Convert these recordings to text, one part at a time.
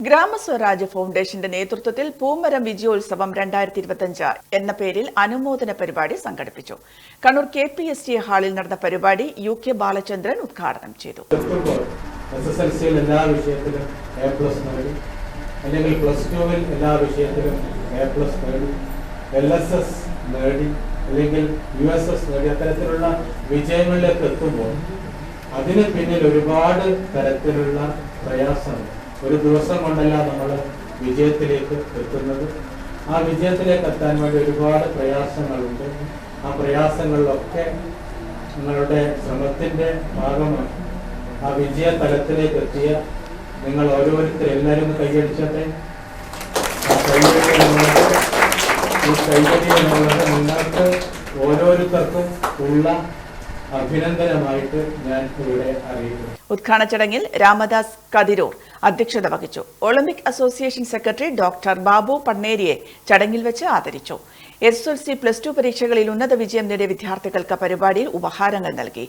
ഗ്രാമസ്വരാജ് ഫൗണ്ടേഷന്റെ നേതൃത്വത്തിൽ പൂമരം വിജയോത്സവം 2025 എന്ന പേരിൽ അനുമോദന പരിപാടി സംഘടിപ്പിച്ചു. കണ്ണൂർ KPST ഹാളിൽ നടന്ന പരിപാടി UK ബാലചന്ദ്രൻ ഉദ്ഘാടനം ചെയ്തു. SSLCയിൽ എല്ലാ വിഷയത്തിലും A+ നേടി, അല്ലെങ്കിൽ +2 എല്ലാ വിഷയത്തിലും A+ നേടി, LSS നേടി, അല്ലെങ്കിൽ USS നേടി, അത്തരത്തിലുള്ള വിജയങ്ങളിലേക്ക് എത്തുമ്പോൾ അതിന് പിന്നിൽ ഒരുപാട് തരത്തിലുള്ള പ്രയാസങ്ങൾ. ഒരു ദിവസം കൊണ്ടല്ല നമ്മൾ വിജയത്തിലേക്ക് എത്തുന്നത്. ആ വിജയത്തിലേക്ക് എത്താൻ വേണ്ടി ഒരുപാട് പ്രയാസങ്ങളുണ്ട്. ആ പ്രയാസങ്ങളിലൊക്കെ നിങ്ങളുടെ ശ്രമത്തിന്റെ ഭാഗമായി ആ വിജയ തലത്തിലേക്ക് എത്തിയ നിങ്ങൾ ഓരോരുത്തരും എല്ലാവരും കൈയടിച്ചട്ടെ. ആ കൈയടി എന്നുള്ളത് നിങ്ങൾക്ക് ഓരോരുത്തർക്കും ഉള്ള അഭിനന്ദനമായിട്ട് ഞാൻ ഇവിടെ അറിയിക്കുന്നു. ഉദ്ഘാടന ചടങ്ങിൽ രാമദാസ് കതിരൂർ അധ്യക്ഷത വഹിച്ചു. Olympic association secretary doctor Babu പണ്ണേരിയെ ചടങ്ങിൽ വെച്ച് ആദരിച്ചു. SSLC +2 പരീക്ഷകളിൽ ഉന്നത വിജയം നേടിയ വിദ്യാർത്ഥികൾക്ക് പരിപാടിയിൽ ഉപഹാരങ്ങൾ നൽകി.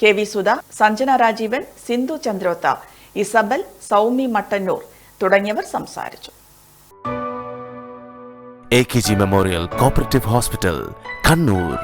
KV സുധ, സഞ്ജന രാജീവൻ, സിന്ധു ചന്ദ്രോത്ത, ഇസബൽ, സൗമി മട്ടന്നൂർ തുടങ്ങിയവർ സംസാരിച്ചു. AKG memorial cooperative hospital, Kannur.